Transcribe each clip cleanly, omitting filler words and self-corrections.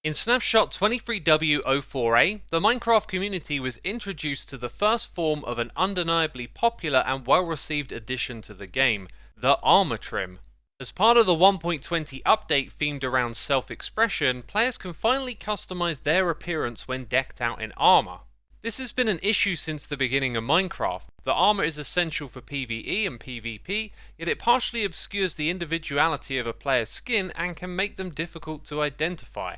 In Snapshot 23W04A, the Minecraft community was introduced to the first form of an undeniably popular and well-received addition to the game, the armor trim. As part of the 1.20 update themed around self-expression, players can finally customize their appearance when decked out in armor. This has been an issue since the beginning of Minecraft. The armor is essential for PvE and PvP, yet it partially obscures the individuality of a player's skin and can make them difficult to identify.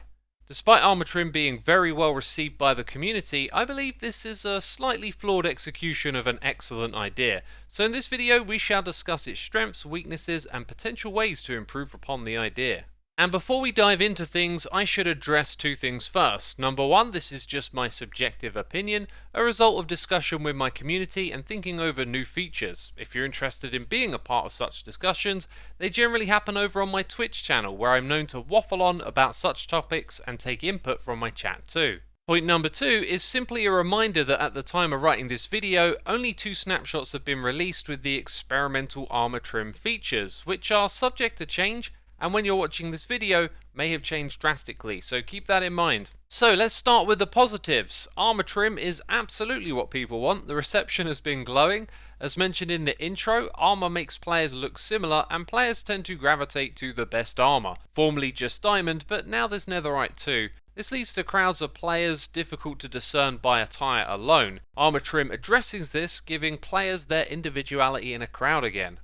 Despite armor trim being very well received by the community, I believe this is a slightly flawed execution of an excellent idea. So in this video we shall discuss its strengths, weaknesses and potential ways to improve upon the idea. And before we dive into things, I should address two things first. Number one, this is just my subjective opinion, a result of discussion with my community and thinking over new features. If you're interested in being a part of such discussions, they generally happen over on my Twitch channel, where I'm known to waffle on about such topics and take input from my chat too. Point number two is simply a reminder that at the time of writing this video, only 2 snapshots have been released with the experimental armor trim features, which are subject to change, and when you're watching this video may have changed drastically, so keep that in mind. So let's start with the positives. Armor trim is absolutely what people want. The reception has been glowing. As mentioned in the intro, armor makes players look similar and players tend to gravitate to the best armor, formerly just diamond, but now there's netherite too. This leads to crowds of players difficult to discern by attire alone. Armor trim addresses this, giving players their individuality in a crowd again.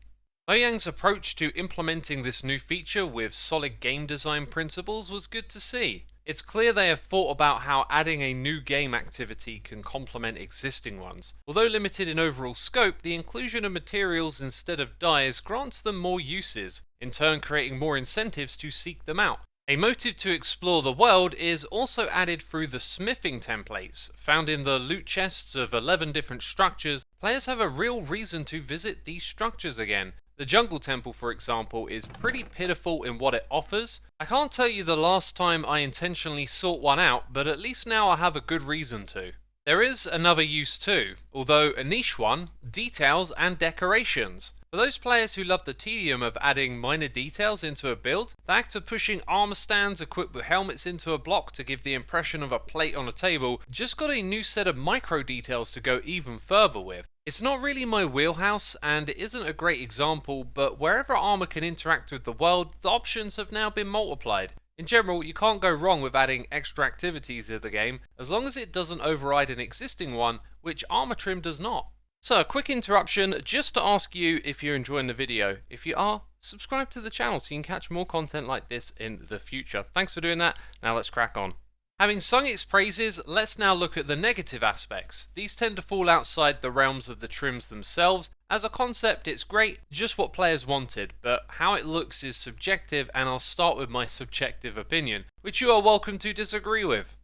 Mojang's approach to implementing this new feature with solid game design principles was good to see. It's clear they have thought about how adding a new game activity can complement existing ones. Although limited in overall scope, the inclusion of materials instead of dyes grants them more uses, in turn creating more incentives to seek them out. A motive to explore the world is also added through the smithing templates. Found in the loot chests of 11 different structures, players have a real reason to visit these structures again. The jungle temple, for example, is pretty pitiful in what it offers. I can't tell you the last time I intentionally sought one out, but at least now I have a good reason to. There is another use too, although a niche one: details and decorations. For those players who love the tedium of adding minor details into a build, the act of pushing armor stands equipped with helmets into a block to give the impression of a plate on a table just got a new set of micro details to go even further with. It's not really my wheelhouse and it isn't a great example, but wherever armor can interact with the world, the options have now been multiplied. In general, you can't go wrong with adding extra activities to the game, as long as it doesn't override an existing one, which armor trim does not. So a quick interruption just to ask you if you're enjoying the video. If you are, subscribe to the channel so you can catch more content like this in the future. Thanks for doing that. Now let's crack on. Having sung its praises, let's now look at the negative aspects. These tend to fall outside the realms of the trims themselves. As a concept, it's great, just what players wanted, but how it looks is subjective, and I'll start with my subjective opinion, which you are welcome to disagree with.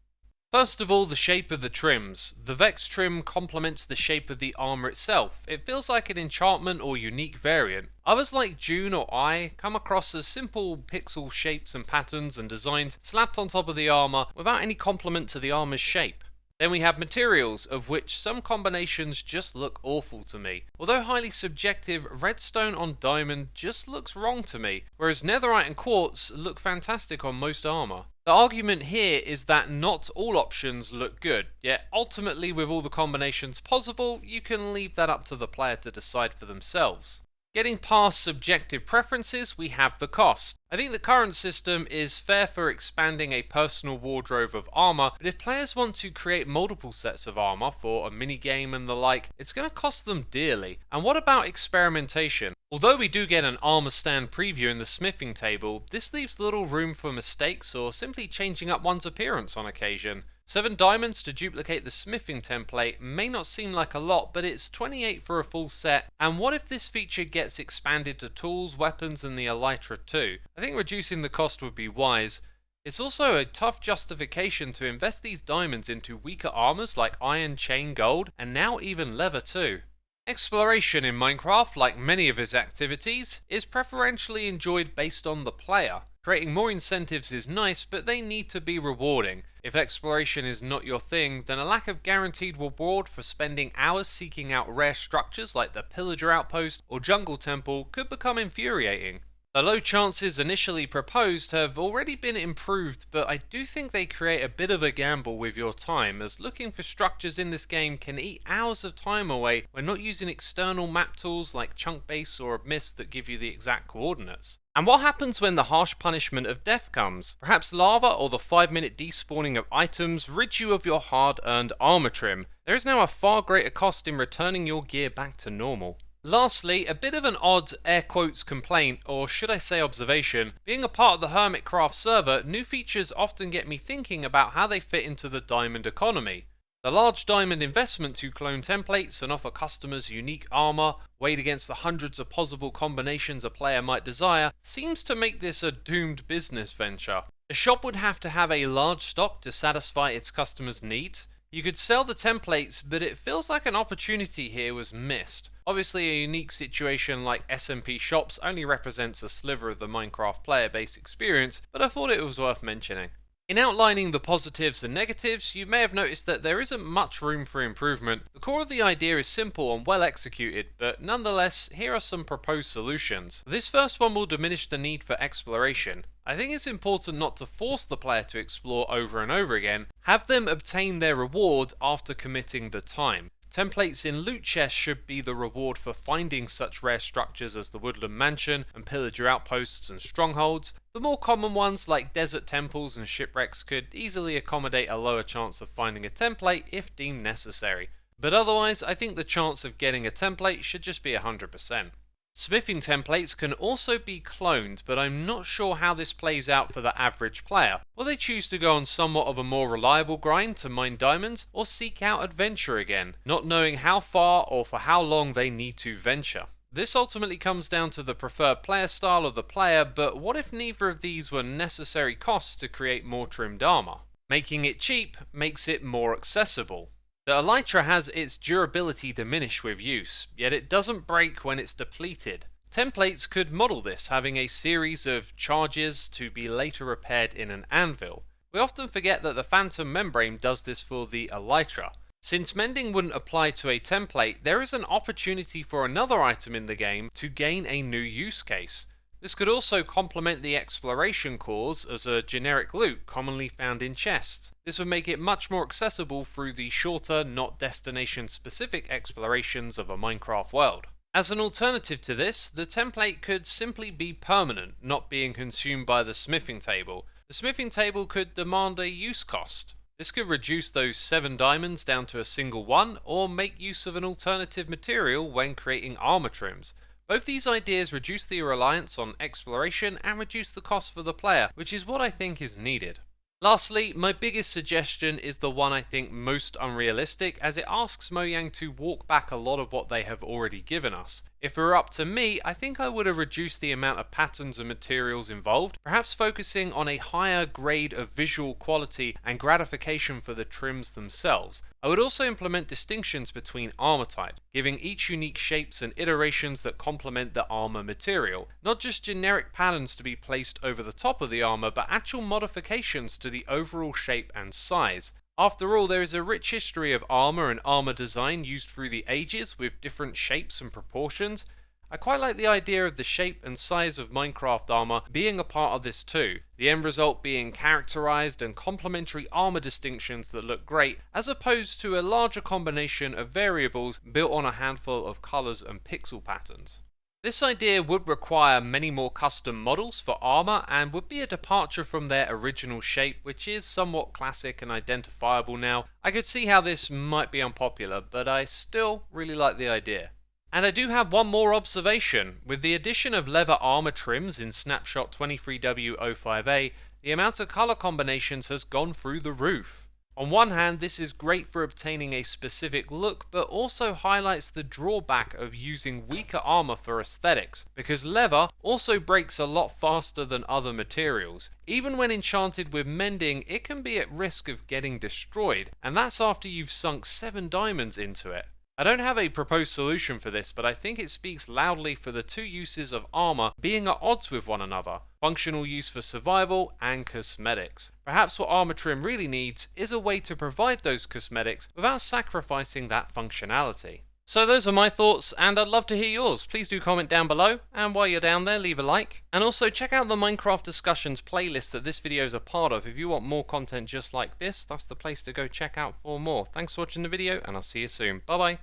First of all, the shape of the trims. The Vex trim complements the shape of the armor itself. It feels like an enchantment or unique variant. Others like June or Eye come across as simple pixel shapes and patterns and designs slapped on top of the armor without any complement to the armor's shape. Then we have materials, of which some combinations just look awful to me. Although highly subjective, redstone on diamond just looks wrong to me, whereas netherite and quartz look fantastic on most armor. The argument here is that not all options look good, yet ultimately with all the combinations possible, you can leave that up to the player to decide for themselves. Getting past subjective preferences, we have the cost. I think the current system is fair for expanding a personal wardrobe of armor, but if players want to create multiple sets of armor for a minigame and the like, it's going to cost them dearly. And what about experimentation? Although we do get an armor stand preview in the smithing table, this leaves little room for mistakes or simply changing up one's appearance on occasion. 7 diamonds to duplicate the smithing template may not seem like a lot, but it's 28 for a full set. And what if this feature gets expanded to tools, weapons and the elytra too? I think reducing the cost would be wise. It's also a tough justification to invest these diamonds into weaker armors like iron, chain, gold, and now even leather too. Exploration in Minecraft, like many of its activities, is preferentially enjoyed based on the player. Creating more incentives is nice, but they need to be rewarding. If exploration is not your thing, then a lack of guaranteed reward for spending hours seeking out rare structures like the Pillager Outpost or Jungle Temple could become infuriating. The low chances initially proposed have already been improved, but I do think they create a bit of a gamble with your time, as looking for structures in this game can eat hours of time away when not using external map tools like Chunkbase or Mist that give you the exact coordinates. And what happens when the harsh punishment of death comes? Perhaps lava or the 5-minute despawning of items rid you of your hard-earned armor trim. There is now a far greater cost in returning your gear back to normal. Lastly, a bit of an odd air quotes complaint, or should I say observation. Being a part of the Hermitcraft server, new features often get me thinking about how they fit into the diamond economy. The large diamond investment to clone templates and offer customers unique armor, weighed against the hundreds of possible combinations a player might desire, seems to make this a doomed business venture. A shop would have to have a large stock to satisfy its customers' needs. You could sell the templates, but it feels like an opportunity here was missed. Obviously, a unique situation like SMP shops only represents a sliver of the Minecraft player base experience, but I thought it was worth mentioning. In outlining the positives and negatives, you may have noticed that there isn't much room for improvement. The core of the idea is simple and well executed, but nonetheless, here are some proposed solutions. This first one will diminish the need for exploration. I think it's important not to force the player to explore over and over again. Have them obtain their reward after committing the time. Templates in loot chests should be the reward for finding such rare structures as the Woodland Mansion and Pillager Outposts and Strongholds. The more common ones like desert temples and shipwrecks could easily accommodate a lower chance of finding a template if deemed necessary. But otherwise, I think the chance of getting a template should just be 100%. Smithing templates can also be cloned, but I'm not sure how this plays out for the average player. Will they choose to go on somewhat of a more reliable grind to mine diamonds, or seek out adventure again, not knowing how far or for how long they need to venture? This ultimately comes down to the preferred player style of the player, but what if neither of these were necessary costs to create more trimmed armor? Making it cheap makes it more accessible. The elytra has its durability diminished with use, yet it doesn't break when it's depleted. Templates could model this, having a series of charges to be later repaired in an anvil. We often forget that the phantom membrane does this for the elytra. Since mending wouldn't apply to a template, there is an opportunity for another item in the game to gain a new use case. This could also complement the exploration cores as a generic loot commonly found in chests. This would make it much more accessible through the shorter, not destination-specific explorations of a Minecraft world. As an alternative to this, the template could simply be permanent, not being consumed by the smithing table. The smithing table could demand a use cost. This could reduce those 7 diamonds down to a single one, or make use of an alternative material when creating armor trims. Both these ideas reduce the reliance on exploration and reduce the cost for the player, which is what I think is needed. Lastly, my biggest suggestion is the one I think most unrealistic, as it asks Mojang to walk back a lot of what they have already given us. If it were up to me, I think I would have reduced the amount of patterns and materials involved, perhaps focusing on a higher grade of visual quality and gratification for the trims themselves. I would also implement distinctions between armor types, giving each unique shapes and iterations that complement the armor material. Not just generic patterns to be placed over the top of the armor, but actual modifications to the overall shape and size. After all, there is a rich history of armor and armor design used through the ages with different shapes and proportions. I quite like the idea of the shape and size of Minecraft armor being a part of this too, the end result being characterized and complementary armor distinctions that look great, as opposed to a larger combination of variables built on a handful of colors and pixel patterns. This idea would require many more custom models for armor and would be a departure from their original shape, which is somewhat classic and identifiable now. I could see how this might be unpopular, but I still really like the idea. And I do have one more observation. With the addition of leather armor trims in Snapshot 23W05A, the amount of color combinations has gone through the roof. On one hand, this is great for obtaining a specific look, but also highlights the drawback of using weaker armor for aesthetics, because leather also breaks a lot faster than other materials. Even when enchanted with mending, it can be at risk of getting destroyed, and that's after you've sunk 7 diamonds into it. I don't have a proposed solution for this, but I think it speaks loudly for the two uses of armor being at odds with one another: functional use for survival and cosmetics. Perhaps what armor trim really needs is a way to provide those cosmetics without sacrificing that functionality. So those are my thoughts, and I'd love to hear yours. Please do comment down below, and while you're down there, leave a like. And also check out the Minecraft Discussions playlist that this video is a part of. If you want more content just like this, that's the place to go check out for more. Thanks for watching the video, and I'll see you soon. Bye bye.